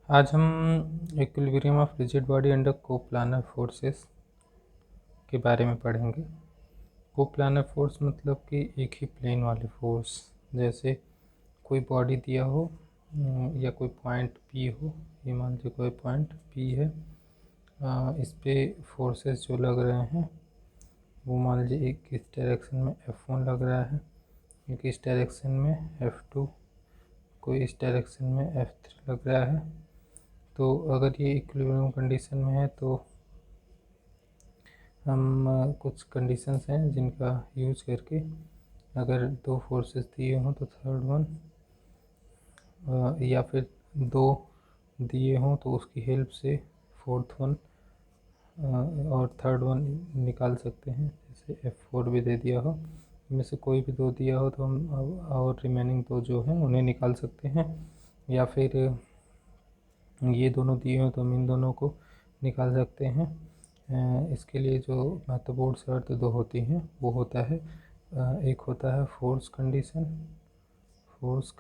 आज हम equilibrium of rigid body under coplanar forces के बारे में पढ़ेंगे। कोप्लानर फोर्स मतलब कि एक ही प्लेन वाली फोर्स। जैसे कोई बॉडी दिया हो या कोई पॉइंट पी हो, ये मान लीजिए कोई पॉइंट पी है, इस पे फोर्सेस जो लग रहे हैं वो मान लीजिए एक इस डायरेक्शन में F1 लग रहा है, एक इस डायरेक्शन में F2, कोई इस डायरेक्शन में F3 लग रहा है। तो अगर ये इक्विलिब्रियम कंडीशन में है तो हम कुछ कंडीशंस हैं जिनका यूज करके अगर दो फोर्सेस दिए हों तो थर्ड वन, या फिर दो दिए हों तो उसकी हेल्प से फोर्थ वन और थर्ड वन निकाल सकते हैं। जैसे F4 भी दे दिया हो, इनमें से कोई भी दो दिया हो तो हम और रिमेनिंग दो जो हैं उन्हें निकाल सकते हैं। या फिर ये दोनों दिए हो तो हम इन दोनों को निकाल सकते हैं। इसके लिए जो महत्वपूर्ण शर्त दो होती हैं वो होता है, एक होता है फोर्स कंडीशन। फोर्स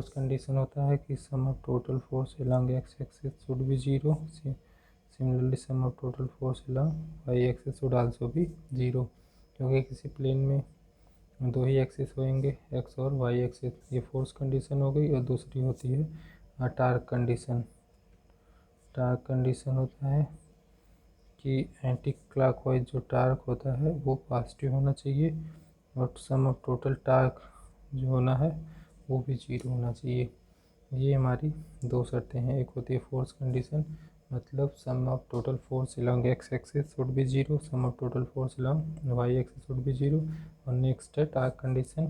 कंडीशन होता है कि sum of total force along X axis should be zero. Similarly sum of total force along Y axis should also be zero. क्योंकि किसी प्लेन में दो ही एक्सिस होंगे, एक्स और वाई एक्सिस। ये फोर्स कंडीशन हो गई। और दूसरी होती है टार्क कंडीशन। टार्क कंडीशन होता है कि एंटी क्लॉकवाइज जो टार्क होता है वो पॉजिटिव होना चाहिए और सम ऑफ टोटल टार्क जो होना है वो भी जीरो होना चाहिए। ये हमारी दो शर्तें हैं। एक होती है फोर्स कंडीशन, मतलब sum of total force along X axis should be zero, sum of total force along Y axis should be zero. और नेक्स्ट है टार्क कंडीशन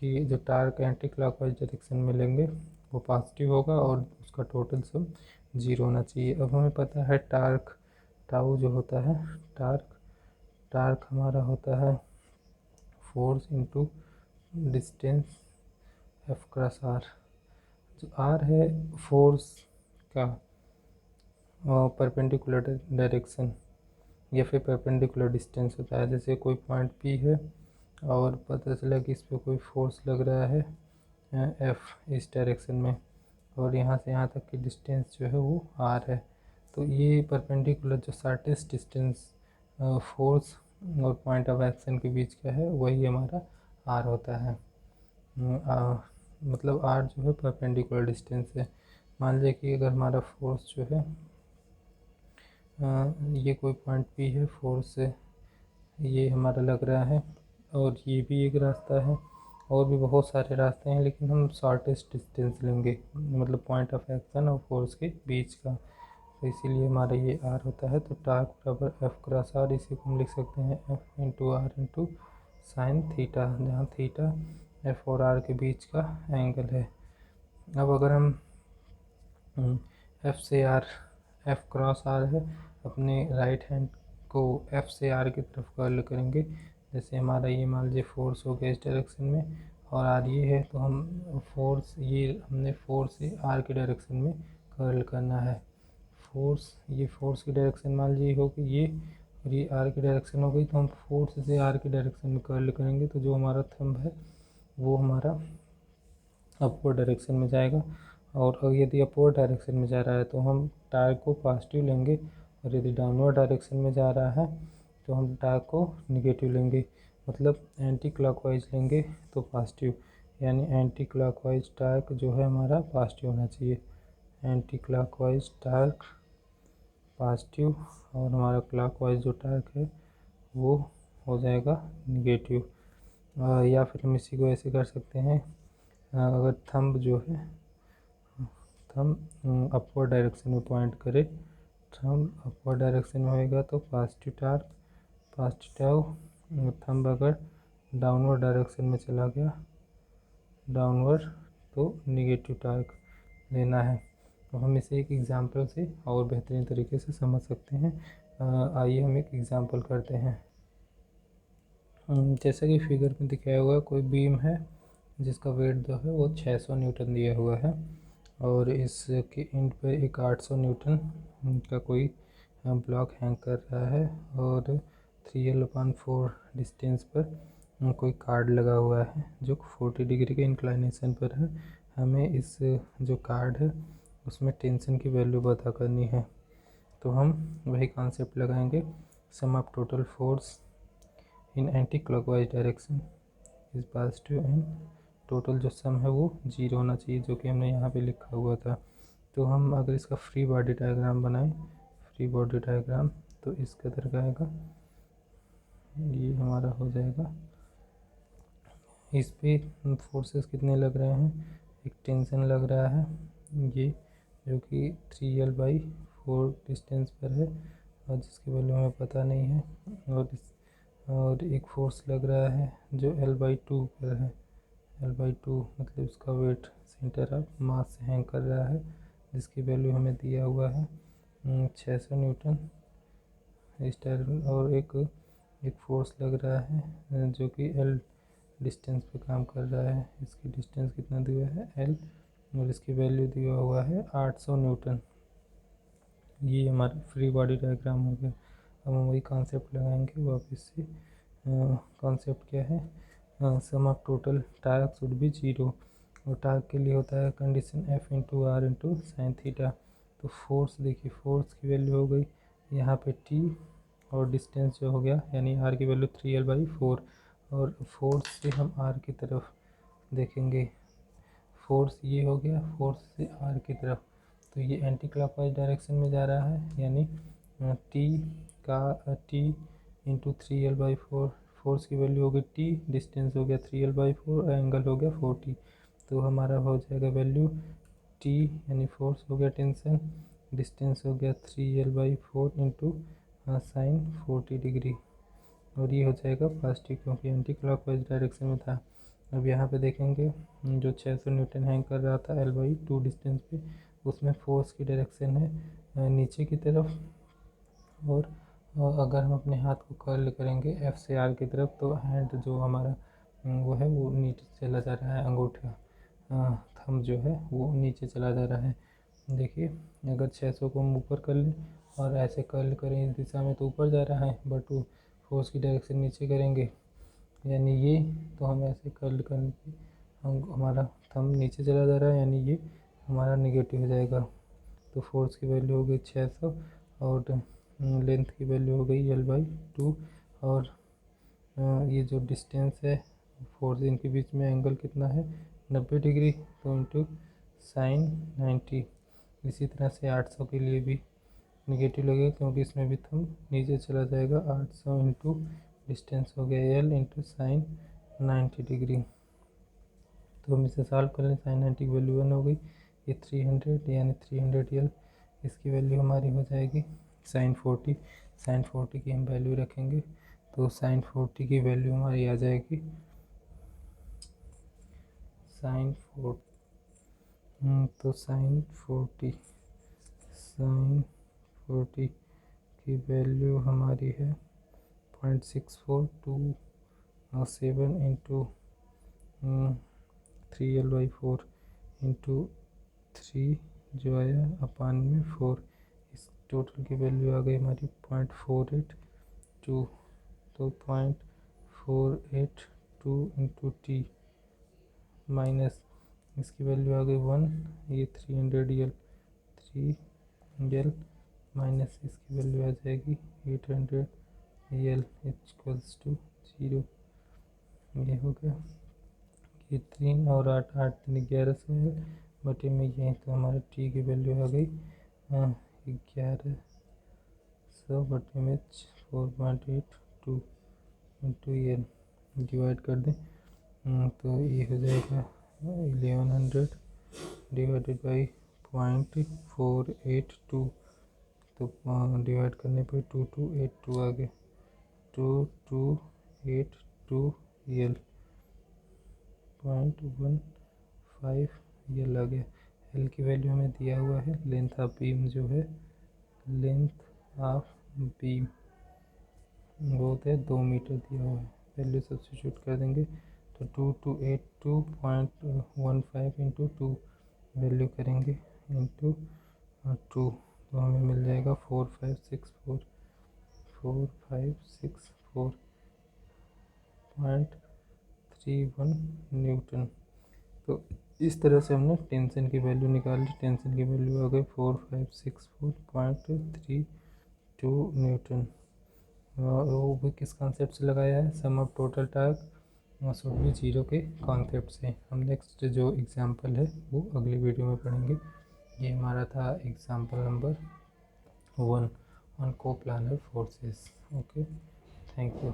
कि जो टार्क एंटी क्लॉकवाइज डायरेक्शन में लेंगे वो पॉजिटिव होगा और उसका टोटल सम जीरो होना चाहिए। अब हमें पता है टार्क टाउ जो होता है, टार्क हमारा होता है force into distance F cross R. जो आर है फोर्स का परपेंडिकुलर डायरेक्शन या फिर परपेंडिकुलर डिस्टेंस होता है। जैसे कोई पॉइंट पी है और पता चला कि इस पर कोई फोर्स लग रहा है एफ इस डायरेक्शन में, और यहाँ से यहाँ तक की डिस्टेंस जो है वो आर है। तो ये परपेंडिकुलर जो शॉर्टेस्ट डिस्टेंस फोर्स और पॉइंट ऑफ एक्शन के बीच का है वही हमारा आर होता है। मतलब आर जो है परपेंडिकुलर डिस्टेंस है। मान लीजिए कि अगर हमारा फोर्स जो है ये कोई पॉइंट पी है, फोर्स से ये हमारा लग रहा है और ये भी एक रास्ता है, और भी बहुत सारे रास्ते हैं, लेकिन हम शॉर्टेस्ट डिस्टेंस लेंगे, मतलब पॉइंट ऑफ एक्शन और फोर्स के बीच का। तो इसीलिए हमारा ये आर होता है। तो टार्क बराबर एफ क्रॉस आर, इसी को हम लिख सकते हैं F into R into sine theta, जहाँ थीटा एफ और आर के बीच का एंगल है। अब अगर हम एफ से आर, एफ क्रॉस आर है, अपने राइट हैंड को एफ से आर की तरफ कर्ल करेंगे। जैसे हमारा ये मान लीजिए फोर्स हो गया इस डायरेक्शन में और आर ये है, तो हम फोर्स ये हमने फोर्स से आर की डायरेक्शन में कर्ल करना है। ये फोर्स की डायरेक्शन मान लीजिए होगी ये, और ये आर की डायरेक्शन हो गई, तो हम फोर्स से आर की डायरेक्शन में कर्ल करेंगे। तो जो हमारा थंब है वो हमारा अपवर्ड डायरेक्शन में जाएगा, और यदि अपवर्ड डायरेक्शन में जा रहा है तो हम टार्क को पॉजिटिव लेंगे, और यदि डाउनवर्ड डायरेक्शन में जा रहा है तो हम टार्क को निगेटिव लेंगे, मतलब एंटी क्लॉकवाइज लेंगे तो पॉजिटिव। यानी एंटी क्लॉकवाइज टार्क जो है हमारा पॉजिटिव होना चाहिए, एंटी क्लॉकवाइज टार्क पॉजिटिव, और हमारा क्लॉकवाइज जो टार्क है वो हो जाएगा निगेटिव। या फिर हम इसी को ऐसे कर सकते हैं, अगर थंब जो है थंब अपवर्ड डायरेक्शन में पॉइंट करे, थंब अपवर्ड डायरेक्शन में होएगा तो पॉजिटिव टार्क पॉजिटिव, थंब अगर डाउनवर्ड डायरेक्शन में चला गया डाउनवर्ड तो निगेटिव टार्क लेना है। तो हम इसे एक एग्जांपल से और बेहतरीन तरीके से समझ सकते हैं। आइए हम एक एग्जांपल करते हैं। जैसा कि फिगर में दिखाया हुआ है, कोई बीम है जिसका वेट जो है वो 600 न्यूटन दिया हुआ है, और इसके एंड पे एक 800 न्यूटन का कोई ब्लॉक हैंग कर रहा है, और 3L/4 डिस्टेंस पर कोई कार्ड लगा हुआ है जो 40 डिग्री के इंक्लाइनेशन पर है। हमें इस जो कार्ड है उसमें टेंशन की वैल्यू पता करनी है। तो हम वही कॉन्सेप्ट लगाएंगे, sum of total force in anti clockwise direction is positive and total जो सम है वो 0 होना चाहिए, जो कि हमने यहाँ पे लिखा हुआ था। तो हम अगर इसका फ्री बॉडी डायग्राम बनाएं, फ्री बॉडी डायग्राम, तो इस कदर का आएगा, ये हमारा हो जाएगा। इस पे फोर्सेस कितने लग रहे हैं, एक टेंशन लग रहा है ये, जो कि 3L/4 डिस्टेंस पर है और जिसकी वैल्यू हमें पता नहीं है। और एक फोर्स लग रहा है जो L/2 पर है। L/2 मतलब उसका वेट सेंटर ऑफ मास से हैंग कर रहा है, जिसकी वैल्यू हमें दिया हुआ है 600 न्यूटन इस टायर। और एक फोर्स लग रहा है जो कि L डिस्टेंस पे काम कर रहा है। इसकी डिस्टेंस कितना दिया है L, और इसकी वैल्यू दिया हुआ है 800 न्यूटन। ये हमारा फ्री बॉडी डायग्राम हो गया। अब हम वही कॉन्सेप्ट लगाएंगे वापस से। कॉन्सेप्ट क्या है, sum of total torque should be 0, और टार्क के लिए होता है कंडीशन F/R/sin थीटा। तो फोर्स देखिए, फोर्स की वैल्यू हो गई यहाँ पे T, और डिस्टेंस जो हो गया यानी R की वैल्यू 3L/4, और फोर्स से हम R की तरफ देखेंगे, फोर्स ये हो गया, फोर्स से R की तरफ, तो ये एंटी क्लॉकवाइज डायरेक्शन में जा रहा है, यानी T इंटू 3L/4, फोर्स की वैल्यू हो गई T, डिस्टेंस हो गया 3L/4, एंगल हो गया 40। तो हमारा हो जाएगा वैल्यू T यानी फोर्स हो गया टेंशन, डिस्टेंस हो गया 3L/4 इंटू साइन 40 डिग्री, और ये हो जाएगा पॉजिटिव क्योंकि एंटी क्लॉकवाइज डायरेक्शन में था। अब यहाँ पे देखेंगे जो 600 न्यूटन हैंग कर रहा था L/2 डिस्टेंस पे, उसमें फोर्स की डायरेक्शन है नीचे की तरफ, और अगर हम अपने हाथ को कर्ल करेंगे F से R की तरफ, तो हैंड जो हमारा वो है वो नीचे चला जा रहा है, अंगूठा थंब जो है वो नीचे चला जा रहा है। देखिए अगर 600 को हम ऊपर कर लें और ऐसे कर्ल करें इस दिशा में तो ऊपर जा रहा है, बट वो फोर्स की डायरेक्शन नीचे करेंगे यानी ये, तो हम ऐसे कर्ल करने पे हमारा थंब नीचे चला जा रहा है, यानी ये हमारा नेगेटिव हो जाएगा। तो फोर्स की वैल्यू हो गई 600, और लेंथ की वैल्यू हो गई L/2, और ये जो डिस्टेंस है फोर्स इनके बीच में एंगल कितना है 90 डिग्री, तो इंटू साइन 90। इसी तरह से 800 के लिए भी नेगेटिव लगेगा क्योंकि इसमें भी थंब नीचे चला जाएगा। 800 इंटू डिस्टेंस हो गया L इंटू साइन 90 डिग्री। तो हम इसे सॉल्व कर लें, साइन 90 की वैल्यू 1 हो गई, ये 300 यानी 300L, इसकी वैल्यू हमारी हो जाएगी साइन 40। साइन 40 की हम वैल्यू रखेंगे, तो साइन 40 की वैल्यू हमारी आ जाएगी साइन 40, तो साइन 40 की वैल्यू हमारी है 0.6427 इंटू 3L/4 इंटू 3 जो आया अपान में 4, इस टोटल की वैल्यू आ गई हमारी 0.482, तो 0.482 इंटू T माइनस इसकी वैल्यू आ गई 1, ये 300L माइनस इसकी वैल्यू आ जाएगी 800L इक्वल्स टू 0। ये हो गया, ये 3 और 8 1100 है बटे में ये, तो हमारे T की वैल्यू आ गई 1100 बटे में 4.82 इंटू L, डिवाइड कर दें तो ये हो जाएगा 1100 डिवाइडेड बाई 0.482, तो डिवाइड करने पर 2282 आ गया, 2282 L 0.15 L आ गया। L की वैल्यू हमें दिया हुआ है, लेंथ ऑफ बीम जो है, लेंथ ऑफ बीम वो होता है 2 मीटर दिया हुआ है, वैल्यू सब्स्टिट्यूट कर देंगे तो 2282.15 इंटू 2 वैल्यू करेंगे इंटू 2, तो हमें मिल जाएगा 4564 4564.15 31 न्यूटन। तो इस तरह से हमने टेंशन की वैल्यू निकाली। टेंशन की वैल्यू आ गई 4564.32 न्यूटन। और वो भी किस कॉन्सेप्ट से लगाया है, sum of total torque should be zero के कॉन्सेप्ट से। हम नेक्स्ट जो एग्जांपल है वो अगली वीडियो में पढ़ेंगे। ये हमारा था example number 1 on coplanar forces. Okay, thank you.